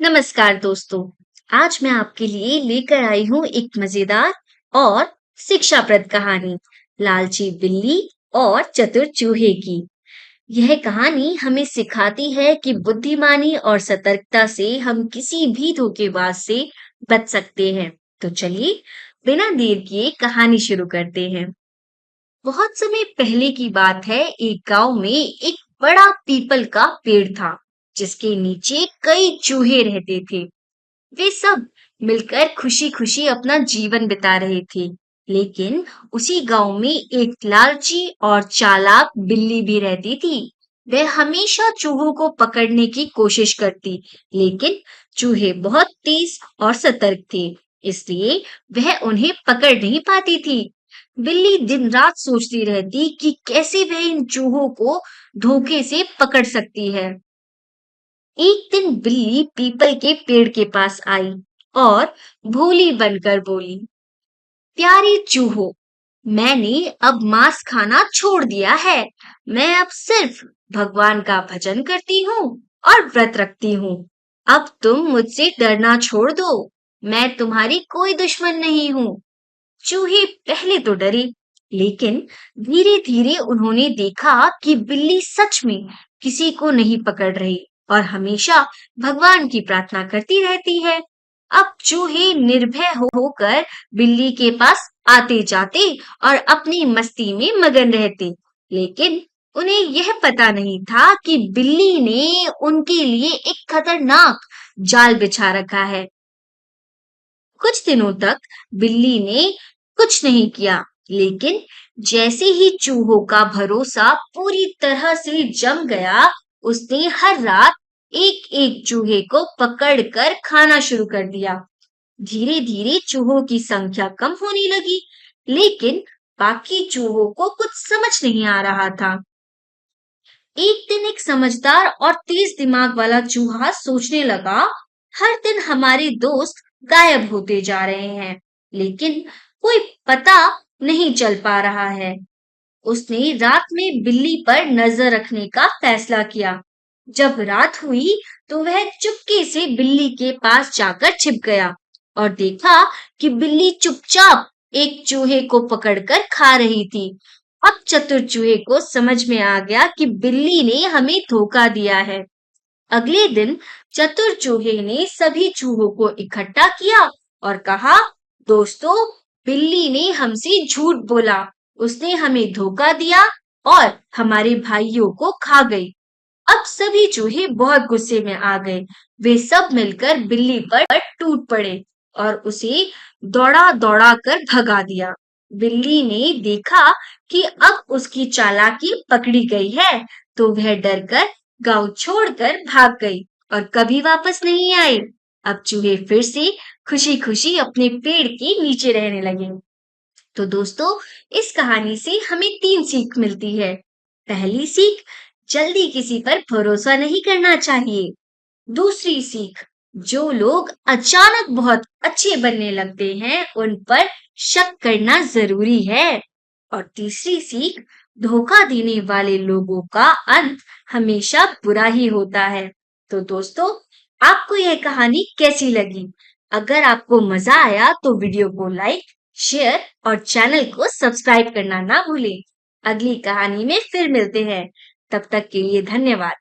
नमस्कार दोस्तों। आज मैं आपके लिए लेकर आई हूँ एक मजेदार और शिक्षाप्रद कहानी, लालची बिल्ली और चतुर चूहे की। यह कहानी हमें सिखाती है कि बुद्धिमानी और सतर्कता से हम किसी भी धोखेबाज से बच सकते हैं। तो चलिए बिना देर किए कहानी शुरू करते हैं। बहुत समय पहले की बात है। एक गांव में एक बड़ा पीपल का पेड़ था, जिसके नीचे कई चूहे रहते थे। वे सब मिलकर खुशी-खुशी अपना जीवन बिता रहे थे। लेकिन उसी गांव में एक लालची और चालाक बिल्ली भी रहती थी। वह हमेशा चूहों को पकड़ने की कोशिश करती, लेकिन चूहे बहुत तेज और सतर्क थे, इसलिए वह उन्हें पकड़ नहीं पाती थी। बिल्ली दिन रात सोचती रहती कि कैसे वह इन चूहों को धोखे से पकड़ सकती है। एक दिन बिल्ली पीपल के पेड़ के पास आई और भोली बनकर बोली, प्यारे चूहों, मैंने अब मांस खाना छोड़ दिया है। मैं अब सिर्फ भगवान का भजन करती हूँ और व्रत रखती हूँ। अब तुम मुझसे डरना छोड़ दो। मैं तुम्हारी कोई दुश्मन नहीं हूँ। चूहे पहले तो डरे, लेकिन धीरे धीरे उन्होंने देखा कि बिल्ली सच में किसी को नहीं पकड़ रही और हमेशा भगवान की प्रार्थना करती रहती है। अब चूहे निर्भय होकर बिल्ली के पास आते जाते और अपनी मस्ती में मगन रहते, लेकिन उन्हें यह पता नहीं था कि बिल्ली ने उनके लिए एक खतरनाक जाल बिछा रखा है। कुछ दिनों तक बिल्ली ने कुछ नहीं किया, लेकिन जैसे ही चूहों का भरोसा पूरी तरह से जम गया, उसने हर रात एक एक चूहे को पकड़कर खाना शुरू कर दिया। धीरे धीरे चूहों की संख्या कम होने लगी, लेकिन बाकी चूहों को कुछ समझ नहीं आ रहा था। एक दिन एक समझदार और तेज दिमाग वाला चूहा सोचने लगा, हर दिन हमारे दोस्त गायब होते जा रहे हैं, लेकिन कोई पता नहीं चल पा रहा है। उसने रात में बिल्ली पर नजर रखने का फैसला किया। जब रात हुई, तो वह चुपके से बिल्ली के पास जाकर छिप गया और देखा कि बिल्ली चुपचाप एक चूहे को पकड़कर खा रही थी। अब चतुर चूहे को समझ में आ गया कि बिल्ली ने हमें धोखा दिया है। अगले दिन चतुर चूहे ने सभी चूहों को इकट्ठा किया और कहा, दोस्तों, बिल्ली ने हमसे झूठ बोला। उसने हमें धोखा दिया और हमारे भाइयों को खा गई। अब सभी चूहे बहुत गुस्से में आ गए। वे सब मिलकर बिल्ली पर टूट पड़े और उसे दौड़ा दौड़ा कर भगा दिया। बिल्ली ने देखा कि अब उसकी चालाकी पकड़ी गई है, तो वह डरकर गांव छोड़कर भाग गई और कभी वापस नहीं आई। अब चूहे फिर से खुशी-खुशी अपने पेड़ के नीचे रहने लगे। तो दोस्तों, इस कहानी से हमें 3 सीख मिलती है। पहली सीख, जल्दी किसी पर भरोसा नहीं करना चाहिए। दूसरी सीख, जो लोग अचानक बहुत अच्छे बनने लगते हैं, उन पर शक करना जरूरी है। और तीसरी सीख, धोखा देने वाले लोगों का अंत हमेशा बुरा ही होता है। तो दोस्तों, आपको यह कहानी कैसी लगी? अगर आपको मजा आया तो वीडियो को लाइक, शेयर और चैनल को सब्सक्राइब करना ना भूलें। अगली कहानी में फिर मिलते हैं। तब तक के लिए धन्यवाद।